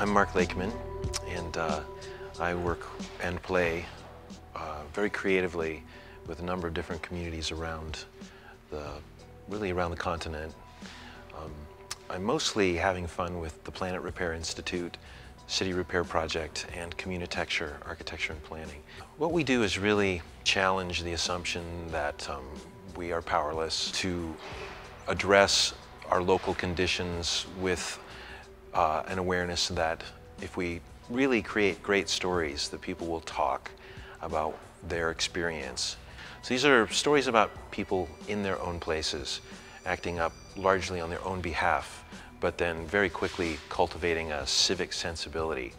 I'm Mark Lakeman, and I work and play very creatively with a number of different communities around really around the continent. I'm mostly having fun with the Planet Repair Institute, City Repair Project, and Communitecture, Architecture and Planning. What we do is really challenge the assumption that we are powerless to address our local conditions with an awareness that if we really create great stories, that people will talk about their experience. So these are stories about people in their own places, acting up largely on their own behalf, but then very quickly cultivating a civic sensibility.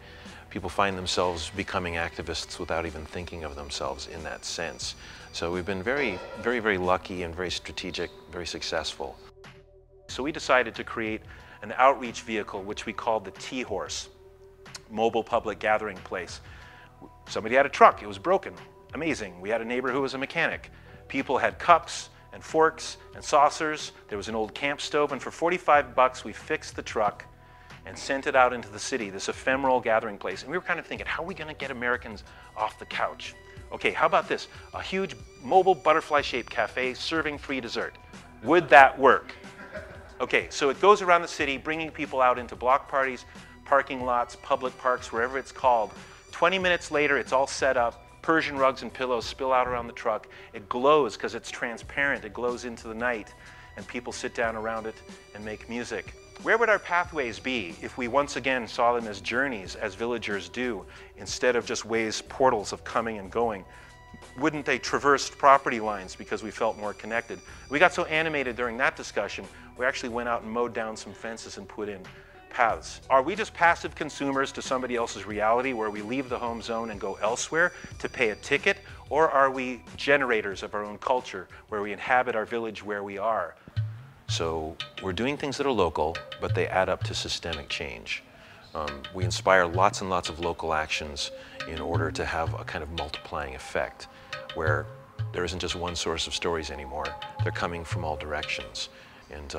People find themselves becoming activists without even thinking of themselves in that sense. So we've been very, very lucky and very strategic, very successful. So we decided to create an outreach vehicle which we called the T-Horse, Mobile Public Gathering Place. Somebody had a truck, it was broken. Amazing. We had a neighbor who was a mechanic. People had cups and forks and saucers. There was an old camp stove, and for 45 bucks we fixed the truck and sent it out into the city, this ephemeral gathering place. And we were kind of thinking, how are we going to get Americans off the couch? Okay, how about this? A huge mobile butterfly-shaped cafe serving free dessert. Would that work? Okay, so it goes around the city, bringing people out into block parties, parking lots, public parks, wherever it's called. 20 minutes later, it's all set up. Persian rugs and pillows spill out around the truck. It glows because it's transparent. It glows into the night, and people sit down around it and make music. Where would our pathways be if we once again saw them as journeys, as villagers do, instead of just ways, portals of coming and going? Wouldn't they traverse property lines because we felt more connected? We got so animated during that discussion, we actually went out and mowed down some fences and put in paths. Are we just passive consumers to somebody else's reality where we leave the home zone and go elsewhere to pay a ticket? Or are we generators of our own culture where we inhabit our village where we are? So we're doing things that are local, but they add up to systemic change. We inspire lots and lots of local actions in order to have a kind of multiplying effect where there isn't just one source of stories anymore. They're coming from all directions. And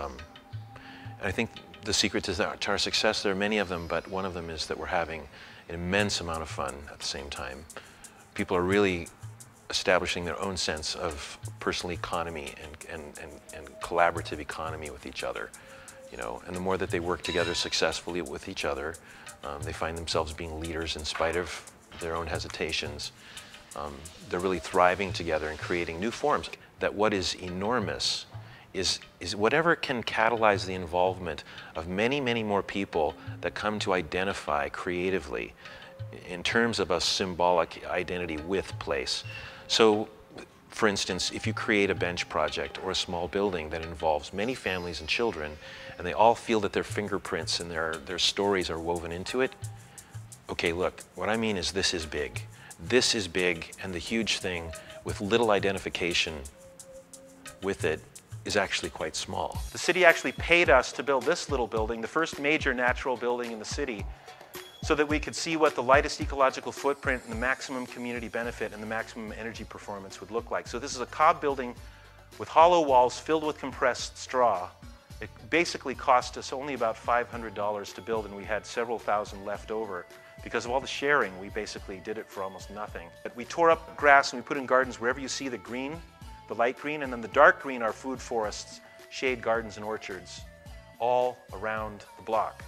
I think the secret to our success, there are many of them, but one of them is that we're having an immense amount of fun at the same time. People are really establishing their own sense of personal economy and collaborative economy with each other. You know, and the more that they work together successfully with each other, they find themselves being leaders in spite of their own hesitations. They're really thriving together and creating new forms. That what is enormous is whatever can catalyze the involvement of many, many more people that come to identify creatively in terms of a symbolic identity with place. So, for instance, if you create a bench project or a small building that involves many families and children, and they all feel that their fingerprints and their stories are woven into it, okay, look, what I mean is this is big. This is big, and the huge thing with little identification with it is actually quite small. The city actually paid us to build this little building, the first major natural building in the city, so that we could see what the lightest ecological footprint and the maximum community benefit and the maximum energy performance would look like. So this is a cob building with hollow walls filled with compressed straw. It basically cost us only about $500 to build, and we had several thousand left over. Because of all the sharing, we basically did it for almost nothing. But we tore up grass and we put in gardens wherever you see the green, the light green, and then the dark green are food forests, shade gardens and orchards, all around the block.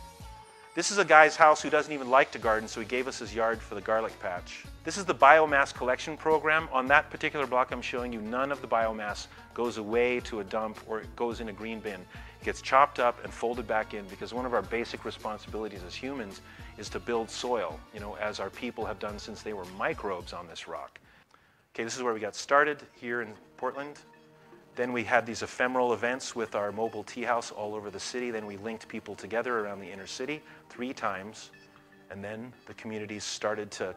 This is a guy's house who doesn't even like to garden, so he gave us his yard for the garlic patch. This is the biomass collection program. On that particular block I'm showing you, none of the biomass goes away to a dump or it goes in a green bin. It gets chopped up and folded back in because one of our basic responsibilities as humans is to build soil, you know, as our people have done since they were microbes on this rock. Okay, this is where we got started here in Portland. Then we had these ephemeral events with our mobile tea house all over the city. Then we linked people together around the inner city 3 times. And then the communities started to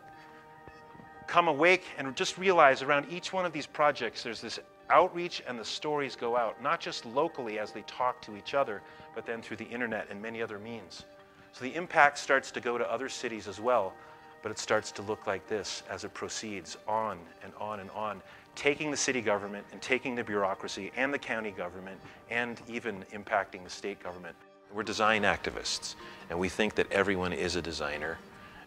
come awake and just realize around each one of these projects there's this outreach and the stories go out, not just locally as they talk to each other, but then through the internet and many other means. So the impact starts to go to other cities as well, but it starts to look like this as it proceeds on and on and on, taking the city government and taking the bureaucracy and the county government and even impacting the state government. We're design activists, and we think that everyone is a designer,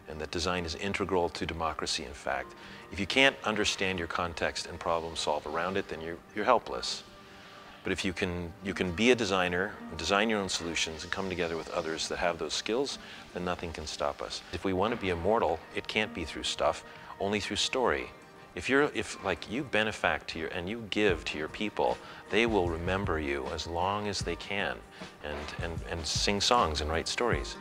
and that design is integral to democracy, in fact. If you can't understand your context and problem solve around it, then you're helpless. But if you can be a designer, design your own solutions, and come together with others that have those skills, then nothing can stop us. If we want to be immortal, it can't be through stuff, only through story. If like you benefact to and you give to your people, they will remember you as long as they can, and sing songs and write stories.